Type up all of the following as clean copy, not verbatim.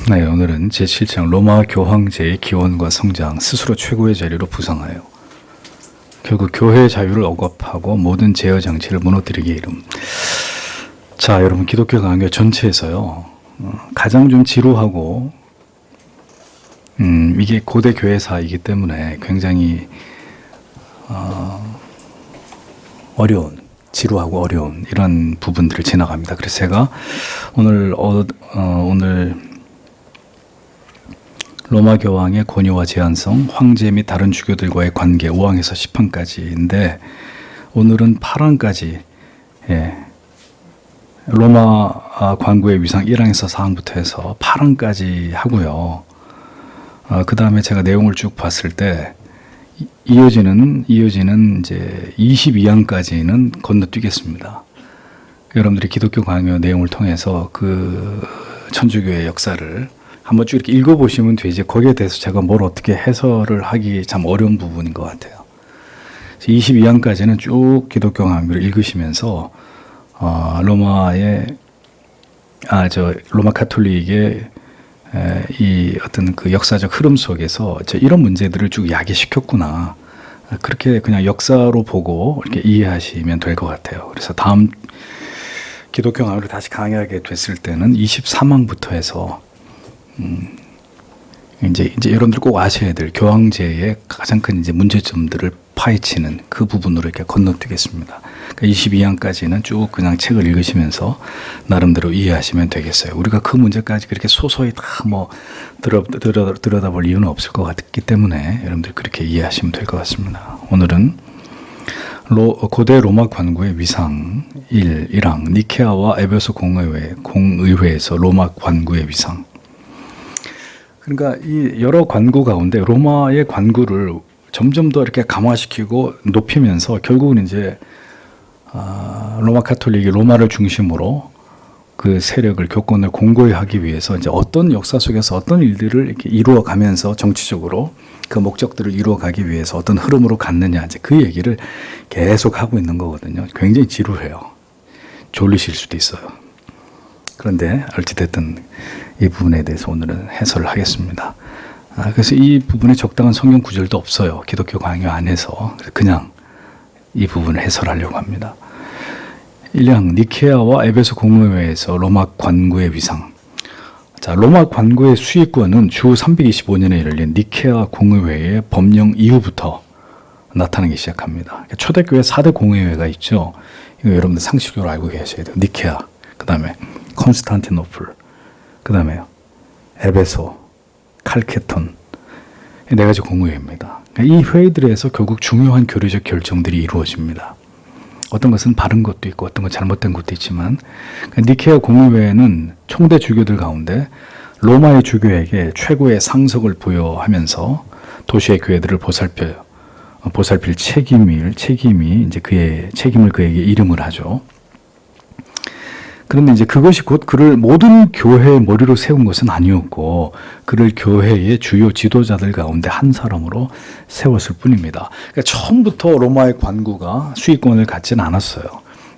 네, 오늘은 제7장 로마 교황제의 기원과 성장, 스스로 최고의 자리로 부상하여 결국 교회의 자유를 억압하고 모든 제어 장치를 무너뜨리기의 이름. 자, 여러분, 기독교 강요 전체에서요, 가장 좀 지루하고 이게 고대 교회사이기 때문에 굉장히 어려운, 지루하고 어려운 이런 부분들을 지나갑니다. 그래서 제가 오늘 로마 교황의 권위와 제한성, 황제 및 다른 주교들과의 관계 5항에서 10항까지인데 오늘은 8항까지, 로마 관구의 위상 1항에서 4항부터 해서 8항까지 하고요. 그 다음에 제가 내용을 쭉 봤을 때 이어지는 이제 22항까지는 건너뛰겠습니다. 여러분들이 기독교 강요 내용을 통해서 그 천주교의 역사를 한번 쭉 이렇게 읽어보시면 되지, 거기에 대해서 제가 뭘 어떻게 해설을 하기 참 어려운 부분인 것 같아요. 22항까지는 쭉 기독교 강요를 읽으시면서 로마 카톨릭의 이 어떤 그 역사적 흐름 속에서 이런 문제들을 쭉 야기시켰구나, 그렇게 그냥 역사로 보고 이렇게 이해하시면 될 것 같아요. 그래서 다음 기독교 강요를 다시 강의하게 됐을 때는 23항부터 해서 이제 여러분들 꼭 아셔야 될 교황제의 가장 큰 이제 문제점들을 파헤치는 그 부분으로 이렇게 건너뛰겠습니다. 그러니까 22항까지는 쭉 그냥 책을 읽으시면서 나름대로 이해하시면 되겠어요. 우리가 그 문제까지 그렇게 소소히 다 뭐 들여다볼 이유는 없을 것 같기 때문에 여러분들 그렇게 이해하시면 될 것 같습니다. 오늘은 고대 로마 관구의 위상 1항, 니케아와 에베소 공의회에서 로마 관구의 위상. 그러니까 이 여러 관구 가운데 로마의 관구를 점점 더 이렇게 강화시키고 높이면서 결국은 이제 로마 카톨릭이 로마를 중심으로 그 세력을, 교권을 공고히 하기 위해서 이제 어떤 역사 속에서 어떤 일들을 이렇게 이루어가면서 정치적으로 그 목적들을 이루어가기 위해서 어떤 흐름으로 갔느냐, 이제 그 얘기를 계속 하고 있는 거거든요. 굉장히 지루해요. 졸리실 수도 있어요. 그런데 어찌됐든 이 부분에 대해서 오늘은 해설을 하겠습니다. 그래서 이 부분에 적당한 성경 구절도 없어요. 기독교 강요 안에서. 그냥 이 부분을 해설하려고 합니다. 1항, 니케아와 에베소 공의회에서 로마 관구의 위상. 자, 로마 관구의 수익권은 주 325년에 열린 니케아 공의회의 법령 이후부터 나타나기 시작합니다. 그러니까 초대교회 4대 공의회가 있죠. 이거 여러분들 상식적으로 알고 계셔야 돼요. 니케아, 그 다음에 콘스탄티노플, 그 다음에 에베소, 칼케톤, 네 가지 공의회입니다. 이 회의들에서 결국 중요한 교리적 결정들이 이루어집니다. 어떤 것은 바른 것도 있고 어떤 건 잘못된 것도 있지만, 니케아 공의회는 총대 주교들 가운데 로마의 주교에게 최고의 상석을 부여하면서 도시의 교회들을 보살필 책임이 이제 그의 책임을 그에게 이름을 하죠. 그런데 이제 그것이 곧 그를 모든 교회의 머리로 세운 것은 아니었고, 그를 교회의 주요 지도자들 가운데 한 사람으로 세웠을 뿐입니다. 그러니까 처음부터 로마의 관구가 수익권을 갖지는 않았어요.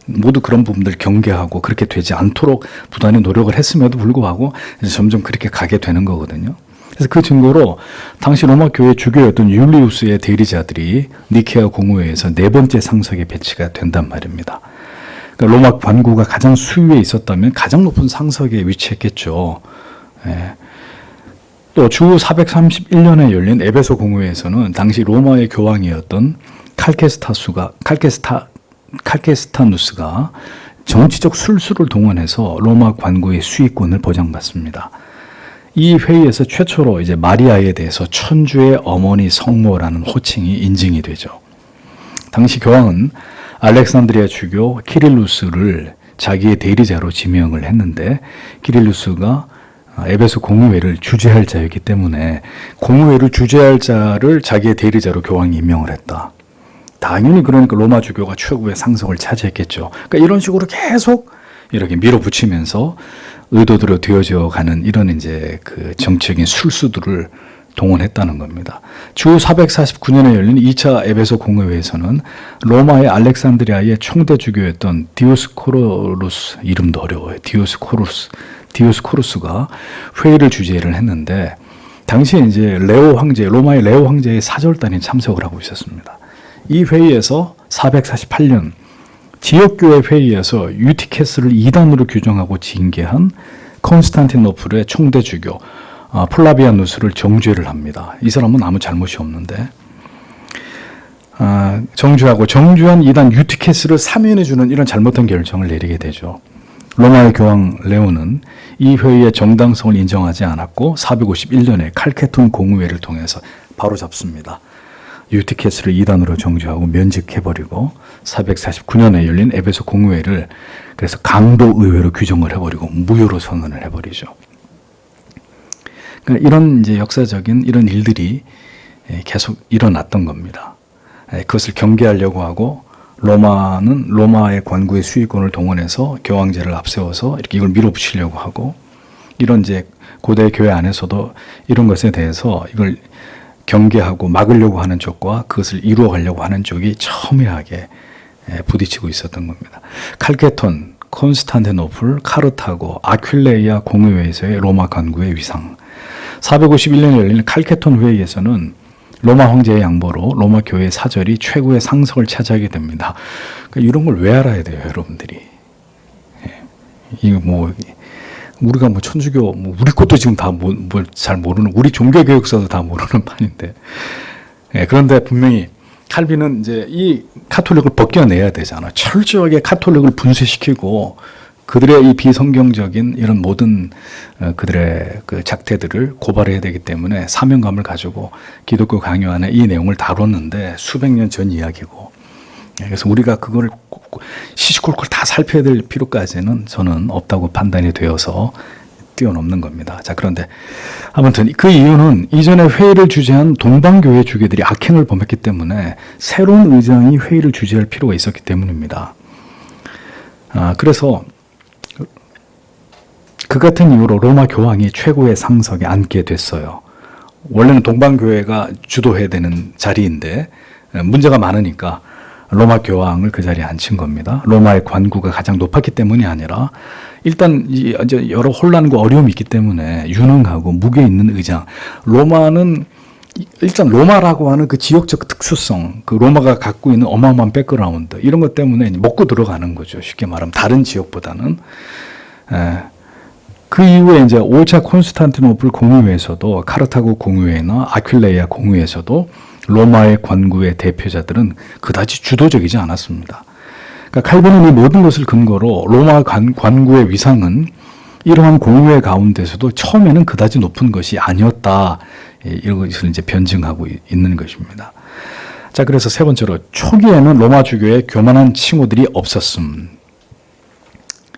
모두 그런 부분들 경계하고 그렇게 되지 않도록 부단히 노력을 했음에도 불구하고 이제 점점 그렇게 가게 되는 거거든요. 그래서 그 증거로 당시 로마 교회 주교였던 율리우스의 대리자들이 니케아 공의회에서 4번째 상석에 배치가 된단 말입니다. 그러니까 로마 관구가 가장 수위에 있었다면 가장 높은 상석에 위치했겠죠. 또 주 431년에 열린 에베소 공의회에서는 당시 로마의 교황이었던 칼케스타누스가 정치적 술수를 동원해서 로마 관구의 수익권을 보장받습니다. 이 회의에서 최초로 이제 마리아에 대해서 천주의 어머니 성모라는 호칭이 인증이 되죠. 당시 교황은 알렉산드리아 주교 키릴루스를 자기의 대리자로 지명을 했는데, 키릴루스가 에베소 공의회를 주재할 자였기 때문에 공의회를 주재할 자를 자기의 대리자로 교황이 임명을 했다. 당연히 그러니까 로마 주교가 최고의 상석을 차지했겠죠. 그러니까 이런 식으로 계속 이렇게 밀어붙이면서 의도대로 되어져 가는 이런 이제 그 정치적인 술수들을 동원했다는 겁니다. 주 449년에 열린 2차 에베소 공의회에서는 로마의 알렉산드리아의 총대 주교였던 디오스코로루스, 이름도 어려워요. 디오스코루스가 회의를 주재를 했는데 당시에 이제 레오 황제, 로마의 레오 황제의 사절단이 참석을 하고 있었습니다. 이 회의에서 448년 지역교회 회의에서 유티케스를 이단으로 규정하고 징계한 콘스탄티노플의 총대 주교 플라비아누스를 정죄를 합니다. 이 사람은 아무 잘못이 없는데 정죄하고 정죄한 이단 유티케스를 사면해주는 이런 잘못된 결정을 내리게 되죠. 로마의 교황 레오는 이 회의의 정당성을 인정하지 않았고 451년에 칼케톤 공의회를 통해서 바로 잡습니다. 유티케스를 이단으로 정죄하고 면직해버리고 449년에 열린 에베소 공의회를 그래서 강도 의회로 규정을 해버리고 무효로 선언을 해버리죠. 그러니까 이런 이제 역사적인 이런 일들이 계속 일어났던 겁니다. 그것을 경계하려고 하고 로마는 로마의 관구의 수익권을 동원해서 교황제를 앞세워서 이렇게 이걸 밀어붙이려고 하고 이런 이제 고대 교회 안에서도 이런 것에 대해서 이걸 경계하고 막으려고 하는 쪽과 그것을 이루어가려고 하는 쪽이 첨예하게 부딪히고 있었던 겁니다. 칼케톤, 콘스탄티노플, 카르타고, 아퀼레이아 공의회에서의 로마 관구의 위상. 451년에 열린 칼케톤 회의에서는 로마 황제의 양보로 로마 교회의 사절이 최고의 상석을 차지하게 됩니다. 그러니까 이런 걸 왜 알아야 돼요, 여러분들이? 이거 뭐 우리가 뭐 천주교, 우리 것도 지금 다 잘 모르는, 우리 종교교육사도 다 모르는 판인데. 그런데 분명히 칼빈은 이제 이 카톨릭을 벗겨내야 되잖아. 철저하게 카톨릭을 분쇄시키고 그들의 이 비성경적인 이런 모든 그들의 그 작태들을 고발해야 되기 때문에 사명감을 가지고 기독교 강요 안에 이 내용을 다뤘는데 수백 년 전 이야기고. 그래서 우리가 그걸 시시콜콜 다 살펴야 될 필요까지는 저는 없다고 판단이 되어서 뛰어넘는 겁니다. 자, 그런데 아무튼 그 이유는 이전에 회의를 주재한 동방교회 주교들이 악행을 범했기 때문에 새로운 의장이 회의를 주재할 필요가 있었기 때문입니다. 그래서 그 같은 이유로 로마 교황이 최고의 상석에 앉게 됐어요. 원래는 동방교회가 주도해야 되는 자리인데 문제가 많으니까 로마 교황을 그 자리에 앉힌 겁니다. 로마의 관구가 가장 높았기 때문이 아니라 일단 이제 여러 혼란과 어려움이 있기 때문에 유능하고 무게 있는 의장. 로마는 일단 로마라고 하는 그 지역적 특수성, 그 로마가 갖고 있는 어마어마한 백그라운드 이런 것 때문에 먹고 들어가는 거죠. 쉽게 말하면 다른 지역보다는. 그 이후에 이제 5차 콘스탄티노플 공의회에서도 카르타고 공의회나 아퀼레이아 공의회에서도 로마의 관구의 대표자들은 그다지 주도적이지 않았습니다. 그러니까 칼빈은 이 모든 것을 근거로 로마 관구의 위상은 이러한 공의회 가운데서도 처음에는 그다지 높은 것이 아니었다. 이런 것을 이제 변증하고 있는 것입니다. 자, 그래서 세 번째로 초기에는 로마 주교에 교만한 칭호들이 없었음.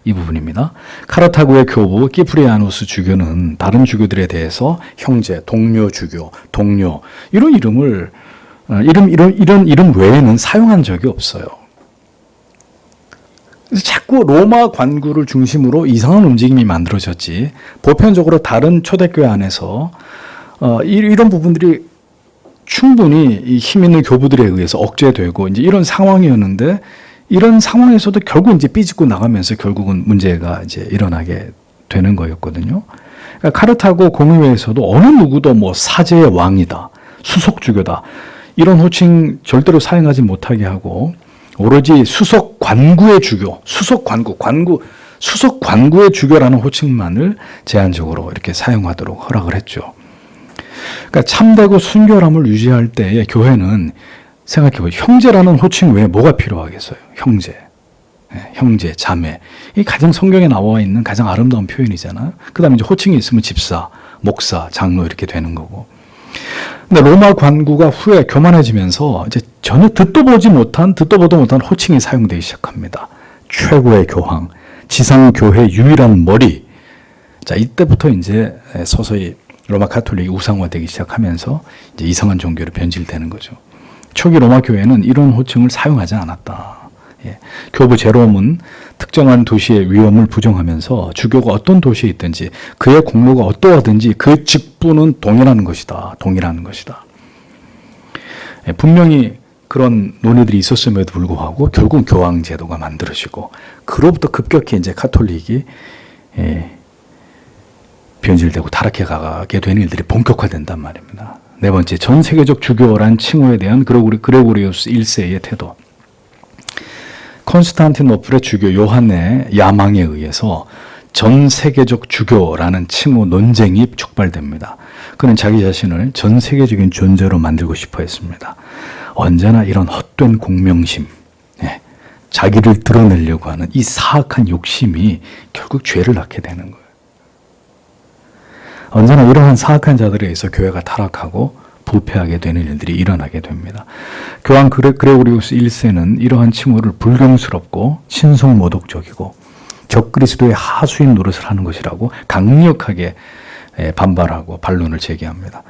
이 부분입니다. 카르타고의 교부 키프리아누스 주교는 다른 주교들에 대해서 형제, 동료 주교, 동료 이런 이름을 이런 이름 외에는 사용한 적이 없어요. 그래서 자꾸 로마 관구를 중심으로 이상한 움직임이 만들어졌지. 보편적으로 다른 초대교회 안에서 이런 부분들이 충분히 이 힘 있는 교부들에 의해서 억제되고 이제 이런 상황이었는데. 이런 상황에서도 결국 이제 삐집고 나가면서 결국은 문제가 이제 일어나게 되는 거였거든요. 그러니까 카르타고 공의회에서도 어느 누구도 뭐 사제의 왕이다, 수석주교다 이런 호칭 절대로 사용하지 못하게 하고 오로지 수석 관구의 주교, 수석 관구의 주교라는 호칭만을 제한적으로 이렇게 사용하도록 허락을 했죠. 그러니까 참되고 순결함을 유지할 때에 교회는 생각해보세요. 형제라는 호칭 외에 뭐가 필요하겠어요? 형제, 형제, 자매. 이 가장 성경에 나와 있는 가장 아름다운 표현이잖아요. 그 다음에 이제 호칭이 있으면 집사, 목사, 장로 이렇게 되는 거고. 근데 로마 관구가 후에 교만해지면서 이제 전혀 듣도 보도 못한 호칭이 사용되기 시작합니다. 최고의 교황, 지상교회 유일한 머리. 자, 이때부터 이제 서서히 로마 카톨릭이 우상화되기 시작하면서 이제 이상한 종교로 변질되는 거죠. 초기 로마 교회는 이런 호칭을 사용하지 않았다. 교부 제롬은 특정한 도시의 위험을 부정하면서 주교가 어떤 도시에 있든지 그의 공로가 어떠하든지 그 직분은 동일한 것이다. 분명히 그런 논의들이 있었음에도 불구하고 결국 교황 제도가 만들어지고 그로부터 급격히 이제 카톨릭이 변질되고 타락해 가게 되는 일들이 본격화된단 말입니다. 네 번째, 전 세계적 주교란 칭호에 대한 그레고리우스 1세의 태도. 콘스탄티노플의 주교 요한의 야망에 의해서 전 세계적 주교라는 칭호 논쟁이 촉발됩니다. 그는 자기 자신을 전 세계적인 존재로 만들고 싶어 했습니다. 언제나 이런 헛된 공명심, 자기를 드러내려고 하는 이 사악한 욕심이 결국 죄를 낳게 되는 거예요. 언제나 이러한 사악한 자들에 의해서 교회가 타락하고 부패하게 되는 일들이 일어나게 됩니다. 교황 그레고리우스 1세는 이러한 칭호를 불경스럽고 신성모독적이고 적그리스도의 하수인 노릇을 하는 것이라고 강력하게 반발하고 반론을 제기합니다.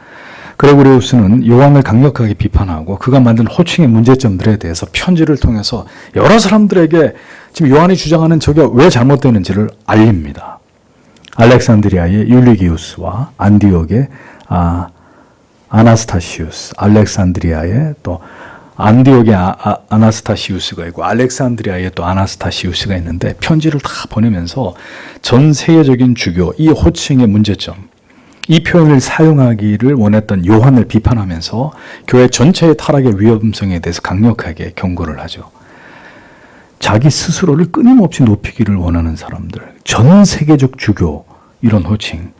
그레고리우스는 요한을 강력하게 비판하고 그가 만든 호칭의 문제점들에 대해서 편지를 통해서 여러 사람들에게 지금 요한이 주장하는 저게 왜 잘못되는지를 알립니다. 알렉산드리아의 율리기우스와 안디옥의 아나스타시우스, 알렉산드리아의 또 안디옥의 아나스타시우스가 있고 알렉산드리아의 또 아나스타시우스가 있는데 편지를 다 보내면서 전 세계적인 주교, 이 호칭의 문제점, 이 표현을 사용하기를 원했던 요한을 비판하면서 교회 전체의 타락의 위험성에 대해서 강력하게 경고를 하죠. 자기 스스로를 끊임없이 높이기를 원하는 사람들, 전 세계적 주교, 이런 호칭,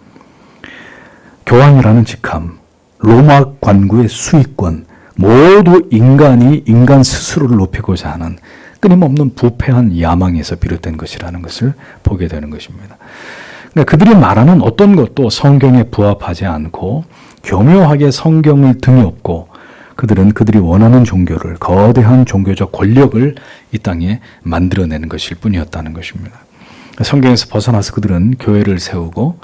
교황이라는 직함, 로마 관구의 수익권, 모두 인간이 인간 스스로를 높이고자 하는 끊임없는 부패한 야망에서 비롯된 것이라는 것을 보게 되는 것입니다. 그러니까 그들이 말하는 어떤 것도 성경에 부합하지 않고 교묘하게 성경을 등에 업고 그들은 그들이 원하는 종교를, 거대한 종교적 권력을 이 땅에 만들어내는 것일 뿐이었다는 것입니다. 성경에서 벗어나서 그들은 교회를 세우고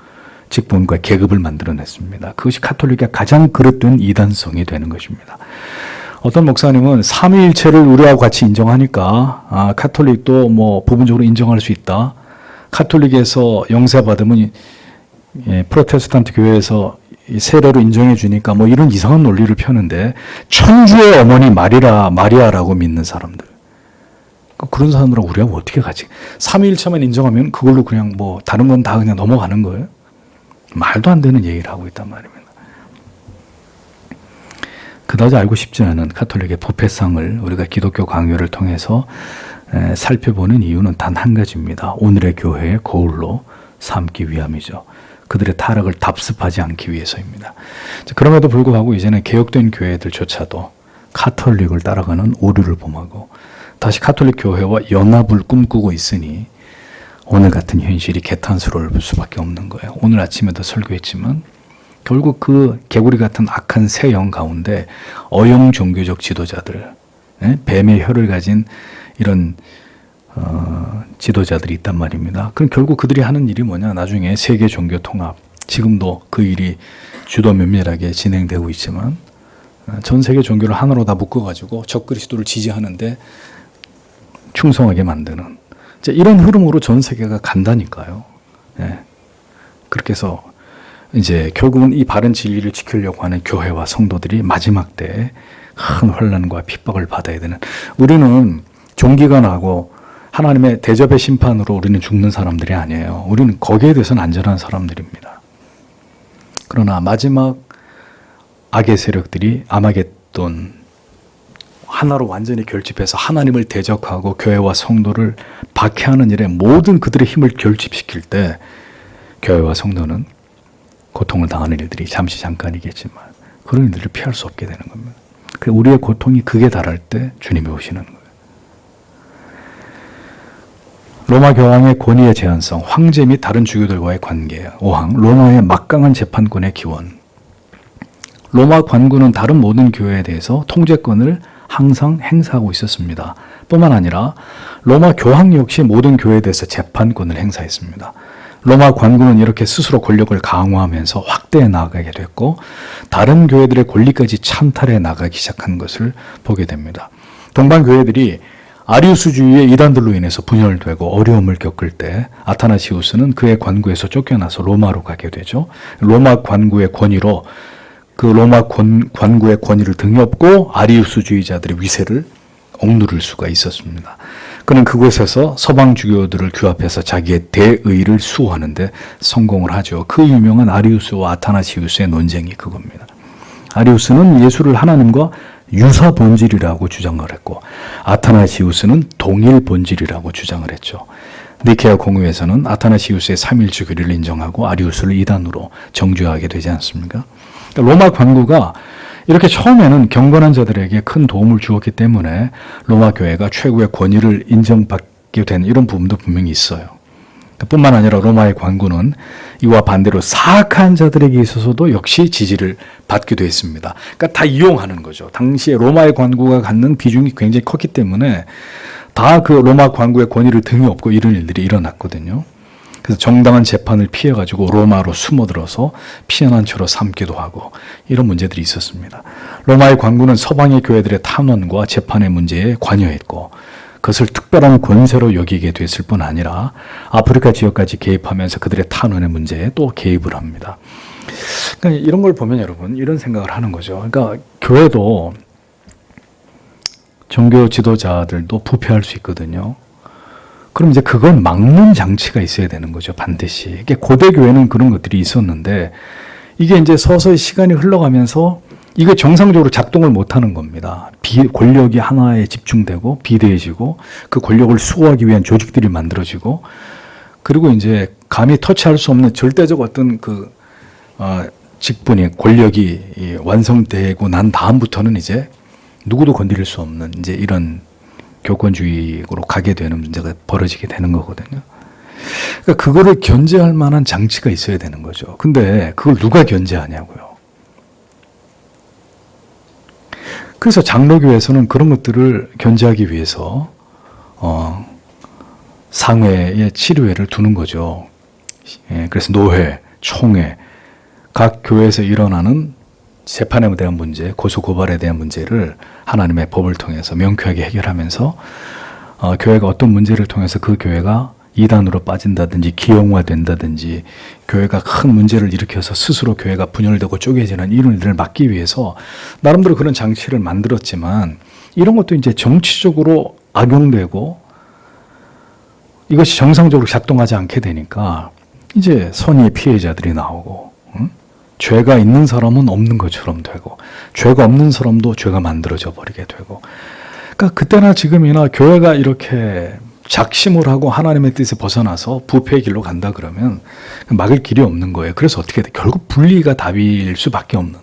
직분과 계급을 만들어냈습니다. 그것이 카톨릭의 가장 그릇된 이단성이 되는 것입니다. 어떤 목사님은 삼위일체를 우리하고 같이 인정하니까 카톨릭도 뭐 부분적으로 인정할 수 있다. 카톨릭에서 영세받으면 프로테스탄트 교회에서 세례로 인정해 주니까 뭐 이런 이상한 논리를 펴는데 천주의 어머니 마리아라고 믿는 사람들. 그런 사람들하고 우리하고 어떻게 가지? 삼위일체만 인정하면 그걸로 그냥 뭐 다른 건 다 그냥 넘어가는 거예요? 말도 안 되는 얘기를 하고 있단 말입니다. 그다지 알고 싶지 않은 카톨릭의 부패상을 우리가 기독교 강요를 통해서 살펴보는 이유는 단 한 가지입니다. 오늘의 교회의 거울로 삼기 위함이죠. 그들의 타락을 답습하지 않기 위해서입니다. 그럼에도 불구하고 이제는 개혁된 교회들조차도 카톨릭을 따라가는 오류를 범하고 다시 카톨릭 교회와 연합을 꿈꾸고 있으니 오늘 같은 현실이 개탄스러울 수밖에 없는 거예요. 오늘 아침에도 설교했지만 결국 그 개구리 같은 악한 새 영 가운데 어영 종교적 지도자들, 뱀의 혀를 가진 이런 지도자들이 있단 말입니다. 그럼 결국 그들이 하는 일이 뭐냐? 나중에 세계 종교 통합, 지금도 그 일이 주도 면밀하게 진행되고 있지만 전 세계 종교를 하나로 다 묶어가지고 적그리스도를 지지하는데 충성하게 만드는 이런 흐름으로 전 세계가 간다니까요. 그렇게 해서 이제 결국은 이 바른 진리를 지키려고 하는 교회와 성도들이 마지막 때에 큰 혼란과 핍박을 받아야 되는, 우리는 종기가 나고 하나님의 대접의 심판으로 우리는 죽는 사람들이 아니에요. 우리는 거기에 대해서는 안전한 사람들입니다. 그러나 마지막 악의 세력들이 아마겟돈 하나로 완전히 결집해서 하나님을 대적하고 교회와 성도를 박해하는 일에 모든 그들의 힘을 결집시킬 때 교회와 성도는 고통을 당하는 일들이 잠깐이겠지만 그런 일들을 피할 수 없게 되는 겁니다. 우리의 고통이 극에 달할 때 주님이 오시는 거예요. 로마 교황의 권위의 제한성, 황제 및 다른 주교들과의 관계, 5항, 로마의 막강한 재판권의 기원. 로마 관군은 다른 모든 교회에 대해서 통제권을 항상 행사하고 있었습니다. 뿐만 아니라 로마 교황 역시 모든 교회에 대해서 재판권을 행사했습니다. 로마 관군은 이렇게 스스로 권력을 강화하면서 확대해 나가게 됐고 다른 교회들의 권리까지 찬탈해 나가기 시작한 것을 보게 됩니다. 동방 교회들이 아리우스주의의 이단들로 인해서 분열되고 어려움을 겪을 때 아타나시우스는 그의 관구에서 쫓겨나서 로마로 가게 되죠. 로마 관구의 권위로 그 로마 관구의 권위를 등에 업고 아리우스주의자들의 위세를 억누를 수가 있었습니다. 그는 그곳에서 서방 주교들을 규합해서 자기의 대의를 수호하는데 성공을 하죠. 그 유명한 아리우스와 아타나시우스의 논쟁이 그겁니다. 아리우스는 예수를 하나님과 유사 본질이라고 주장을 했고 아타나시우스는 동일 본질이라고 주장을 했죠. 니케아 공의회에서는 아타나시우스의 삼일주교를 인정하고 아리우스를 이단으로 정죄하게 되지 않습니까? 로마 관구가 이렇게 처음에는 경건한 자들에게 큰 도움을 주었기 때문에 로마 교회가 최고의 권위를 인정받게 된 이런 부분도 분명히 있어요. 뿐만 아니라 로마의 관구는 이와 반대로 사악한 자들에게 있어서도 역시 지지를 받기도 했습니다. 그러니까 다 이용하는 거죠. 당시에 로마의 관구가 갖는 비중이 굉장히 컸기 때문에 다 그 로마 관구의 권위를 등에 업고 이런 일들이 일어났거든요. 그래서 정당한 재판을 피해가지고 로마로 숨어들어서 피연한 처로 삼기도 하고 이런 문제들이 있었습니다. 로마의 관구는 서방의 교회들의 탄원과 재판의 문제에 관여했고 그것을 특별한 권세로 여기게 됐을 뿐 아니라 아프리카 지역까지 개입하면서 그들의 탄원의 문제에 또 개입을 합니다. 그러니까 이런 걸 보면 여러분 이런 생각을 하는 거죠. 그러니까 교회도 종교 지도자들도 부패할 수 있거든요. 그럼 이제 그걸 막는 장치가 있어야 되는 거죠. 반드시. 이게 고대 교회는 그런 것들이 있었는데 이게 이제 서서히 시간이 흘러가면서 이게 정상적으로 작동을 못하는 겁니다. 권력이 하나에 집중되고 비대해지고 그 권력을 수호하기 위한 조직들이 만들어지고 그리고 이제 감히 터치할 수 없는 절대적 어떤 직분이 권력이 완성되고 난 다음부터는 이제 누구도 건드릴 수 없는 이제 이런 교권주의로 가게 되는 문제가 벌어지게 되는 거거든요. 그러니까 그거를 견제할 만한 장치가 있어야 되는 거죠. 근데 그걸 누가 견제하냐고요. 그래서 장로교에서는 그런 것들을 견제하기 위해서 상회의 치료회를 두는 거죠. 그래서 노회, 총회, 각 교회에서 일어나는 재판에 대한 문제, 고소고발에 대한 문제를 하나님의 법을 통해서 명쾌하게 해결하면서 교회가 어떤 문제를 통해서 그 교회가 이단으로 빠진다든지 기형화된다든지 교회가 큰 문제를 일으켜서 스스로 교회가 분열되고 쪼개지는 이런 일을 막기 위해서 나름대로 그런 장치를 만들었지만 이런 것도 이제 정치적으로 악용되고 이것이 정상적으로 작동하지 않게 되니까 이제 선의의 피해자들이 나오고 죄가 있는 사람은 없는 것처럼 되고 죄가 없는 사람도 죄가 만들어져 버리게 되고 그러니까 그때나 지금이나 교회가 이렇게 작심을 하고 하나님의 뜻에 벗어나서 부패의 길로 간다 그러면 막을 길이 없는 거예요. 그래서 어떻게 돼? 결국 분리가 답일 수밖에 없는.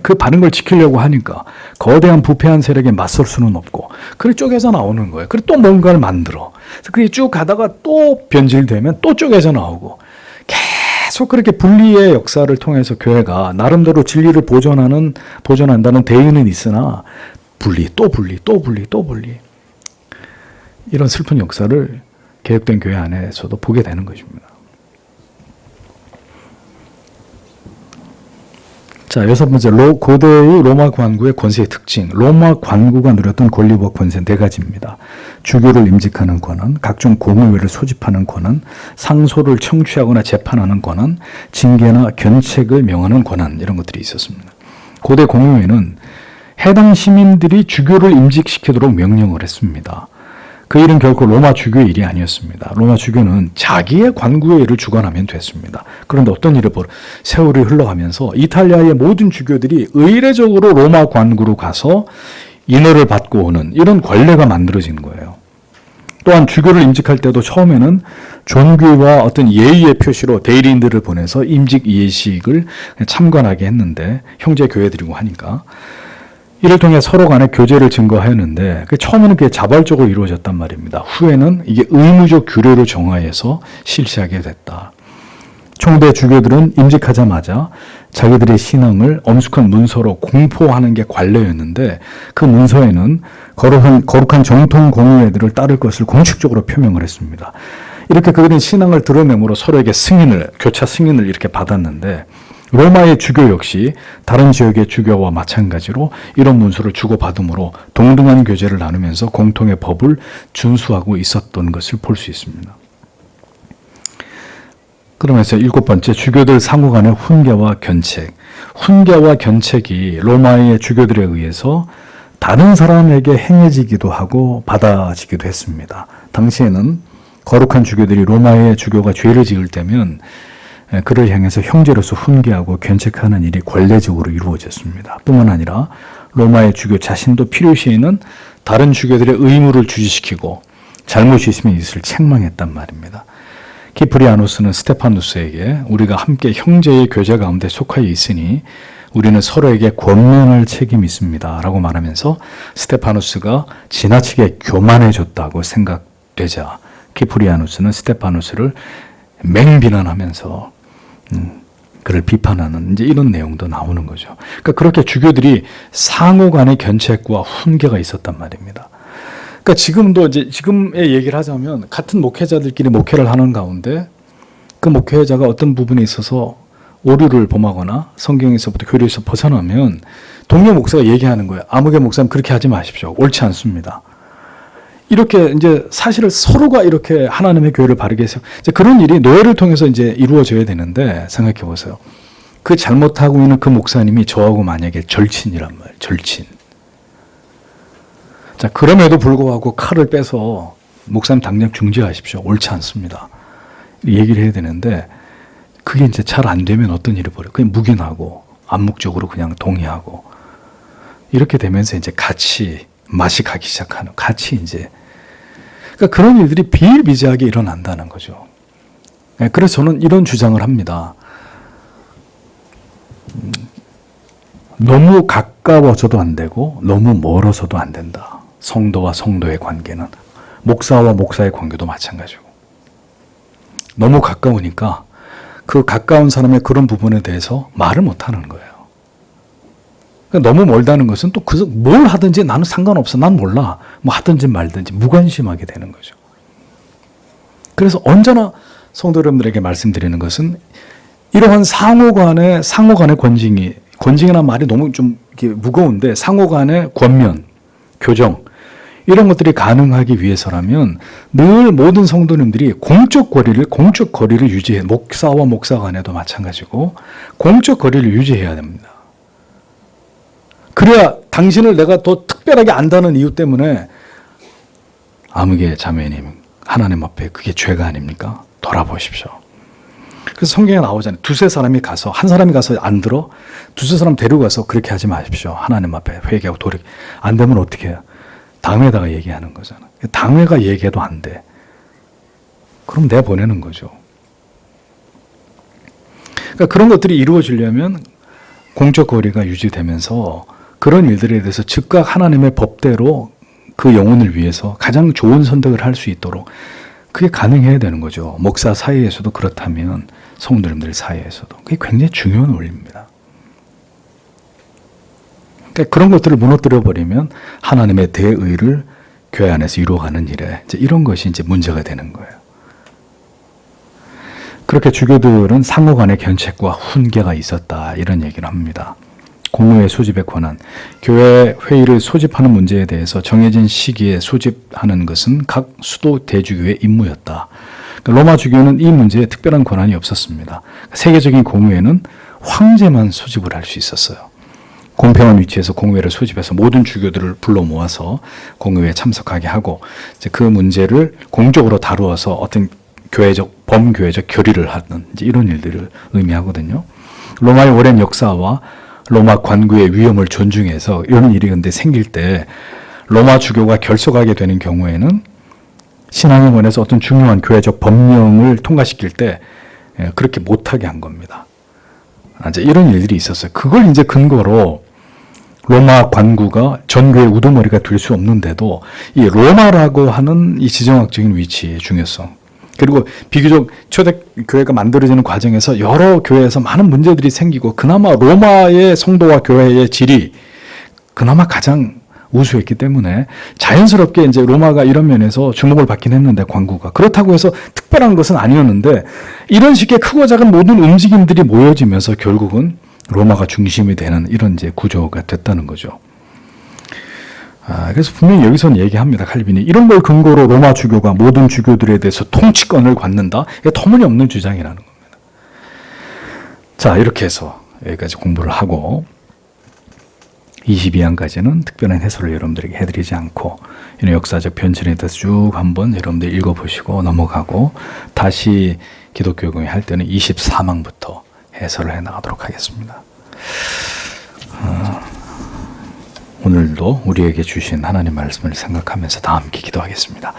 그 바른 걸 지키려고 하니까 거대한 부패한 세력에 맞설 수는 없고 그래 쪼개져 나오는 거예요. 그래 또 뭔가를 만들어. 그게 쭉 가다가 또 변질되면 또 쪼개져 나오고 계속 그렇게 분리의 역사를 통해서 교회가 나름대로 진리를 보존한다는 대의는 있으나 분리, 또 분리, 또 분리, 또 분리. 이런 슬픈 역사를 개혁된 교회 안에서도 보게 되는 것입니다. 자, 여섯 번째, 고대의 로마 관구의 권세의 특징. 로마 관구가 누렸던 권리와 권세 네 가지입니다. 주교를 임직하는 권한, 각종 공의회를 소집하는 권한, 상소를 청취하거나 재판하는 권한, 징계나 견책을 명하는 권한, 이런 것들이 있었습니다. 고대 공의회는 해당 시민들이 주교를 임직시키도록 명령을 했습니다. 그 일은 결코 로마 주교의 일이 아니었습니다. 로마 주교는 자기의 관구의 일을 주관하면 됐습니다. 그런데 어떤 일을 세월이 흘러가면서 이탈리아의 모든 주교들이 의례적으로 로마 관구로 가서 인허를 받고 오는 이런 관례가 만들어진 거예요. 또한 주교를 임직할 때도 처음에는 존귀와 어떤 예의의 표시로 대리인들을 보내서 임직 예식을 참관하게 했는데 형제 교회들이고 하니까 이를 통해 서로 간에 교제를 증거하였는데 처음에는 그게 자발적으로 이루어졌단 말입니다. 후에는 이게 의무적 규례로 정하여서 실시하게 됐다. 총대 주교들은 임직하자마자 자기들의 신앙을 엄숙한 문서로 공포하는 게 관례였는데 그 문서에는 거룩한 정통 공의회들을 따를 것을 공식적으로 표명을 했습니다. 이렇게 그들은 신앙을 드러내므로 서로에게 교차 승인을 이렇게 받았는데 로마의 주교 역시 다른 지역의 주교와 마찬가지로 이런 문서를 주고받음으로 동등한 교제를 나누면서 공통의 법을 준수하고 있었던 것을 볼 수 있습니다. 그러면서 일곱 번째, 주교들 상호 간의 훈계와 견책. 훈계와 견책이 로마의 주교들에 의해서 다른 사람에게 행해지기도 하고 받아지기도 했습니다. 당시에는 거룩한 주교들이 로마의 주교가 죄를 지을 때면 그를 향해서 형제로서 훈계하고 견책하는 일이 관례적으로 이루어졌습니다. 뿐만 아니라 로마의 주교 자신도 필요시에는 다른 주교들의 의무를 주지시키고 잘못이 있으면 이것을 책망했단 말입니다. 키프리아누스는 스테파누스에게 우리가 함께 형제의 교제 가운데 속하여 있으니 우리는 서로에게 권면할 책임이 있습니다 라고 말하면서 스테파누스가 지나치게 교만해졌다고 생각되자 키프리아누스는 스테파누스를 맹비난하면서 그를 비판하는 이제 이런 내용도 나오는 거죠. 그러니까 그렇게 주교들이 상호 간의 견책과 훈계가 있었단 말입니다. 그러니까 지금도 이제 지금의 얘기를 하자면 같은 목회자들끼리 목회를 하는 가운데 그 목회자가 어떤 부분에 있어서 오류를 범하거나 성경에서부터 교리에서 벗어나면 동료 목사가 얘기하는 거예요. 아무개 목사님 그렇게 하지 마십시오. 옳지 않습니다. 이렇게 이제 사실을 서로가 이렇게 하나님의 교회를 바르게 해서 이제 그런 일이 노예를 통해서 이제 이루어져야 되는데 생각해 보세요. 그 잘못하고 있는 그 목사님이 저하고 만약에 절친이란 말이에요. 절친. 자, 그럼에도 불구하고 칼을 빼서 목사님 당장 중지하십시오. 옳지 않습니다. 얘기를 해야 되는데 그게 이제 잘 안 되면 어떤 일이 벌어요? 그냥 묵인하고 암묵적으로 그냥 동의하고 이렇게 되면서 이제 같이 맛이 가기 시작하는 같이 이제 그러니까 그런 일들이 비일비재하게 일어난다는 거죠. 그래서 저는 이런 주장을 합니다. 너무 가까워져도 안 되고 너무 멀어서도 안 된다. 성도와 성도의 관계는 목사와 목사의 관계도 마찬가지고 너무 가까우니까 그 가까운 사람의 그런 부분에 대해서 말을 못하는 거예요. 그러니까 너무 멀다는 것은 또 뭘 하든지 나는 상관없어. 난 몰라. 뭐 하든지 말든지 무관심하게 되는 거죠. 그래서 언제나 성도 여러분들에게 말씀드리는 것은 이러한 상호 간의 권징이라는 말이 너무 좀 이렇게 무거운데 상호 간의 권면, 교정 이런 것들이 가능하기 위해서라면 늘 모든 성도님들이 공적 거리를 유지해 목사와 목사 간에도 마찬가지고 공적 거리를 유지해야 됩니다. 그래야 당신을 내가 더 특별하게 안다는 이유 때문에 아무개 자매님 하나님 앞에 그게 죄가 아닙니까? 돌아보십시오. 그래서 성경에 나오잖아요. 두세 사람이 가서 한 사람이 가서 안 들어 두세 사람 데리고 가서 그렇게 하지 마십시오. 하나님 앞에 회개하고 돌이켜 안 되면 어떻게 해요? 당회에다가 얘기하는 거잖아. 당회가 얘기해도 안 돼. 그럼 내보내는 거죠. 그러니까 그런 것들이 이루어지려면 공적 거리가 유지되면서 그런 일들에 대해서 즉각 하나님의 법대로 그 영혼을 위해서 가장 좋은 선택을 할 수 있도록 그게 가능해야 되는 거죠. 목사 사이에서도 그렇다면 성도님들 사이에서도. 그게 굉장히 중요한 원리입니다. 그러니까 그런 것들을 무너뜨려 버리면 하나님의 대의를 교회 안에서 이루어가는 일에 이제 이런 것이 이제 문제가 되는 거예요. 그렇게 주교들은 상호 간의 견책과 훈계가 있었다 이런 얘기를 합니다. 공의회 소집의 권한, 교회 회의를 소집하는 문제에 대해서 정해진 시기에 소집하는 것은 각 수도 대주교의 임무였다. 로마 주교는 이 문제에 특별한 권한이 없었습니다. 세계적인 공의회는 황제만 소집을 할 수 있었어요. 공평한 위치에서 공의회를 소집해서 모든 주교들을 불러 모아서 공의회에 참석하게 하고 이제 그 문제를 공적으로 다루어서 어떤 범교회적 결의를 하는 이제 이런 일들을 의미하거든요. 로마의 오랜 역사와 로마 관구의 위엄을 존중해서 이런 일이 근데 생길 때 로마 주교가 결석하게 되는 경우에는 신앙의 원에서 어떤 중요한 교회적 법령을 통과시킬 때 그렇게 못하게 한 겁니다. 이제 이런 일들이 있었어요. 그걸 이제 근거로 로마 관구가 전교의 우두머리가 될 수 없는데도 이 로마라고 하는 이 지정학적인 위치의 중요성 그리고 비교적 초대교회가 만들어지는 과정에서 여러 교회에서 많은 문제들이 생기고 그나마 로마의 성도와 교회의 질이 그나마 가장 우수했기 때문에 자연스럽게 이제 로마가 이런 면에서 주목을 받긴 했는데 관구가 그렇다고 해서 특별한 것은 아니었는데 이런 식의 크고 작은 모든 움직임들이 모여지면서 결국은 로마가 중심이 되는 이런 이제 구조가 됐다는 거죠. 그래서 분명히 여기서는 얘기합니다. 칼빈이 이런 걸 근거로 로마 주교가 모든 주교들에 대해서 통치권을 갖는다. 이게 터무니없는 주장이라는 겁니다. 자, 이렇게 해서 여기까지 공부를 하고 22장까지는 특별한 해설을 여러분들에게 해드리지 않고 이런 역사적 변천에 대해서 쭉 한번 여러분들 읽어보시고 넘어가고 다시 기독교 강의 할 때는 24망부터 해설을 해나가도록 하겠습니다. 오늘도 우리에게 주신 하나님 말씀을 생각하면서 다 함께 기도하겠습니다.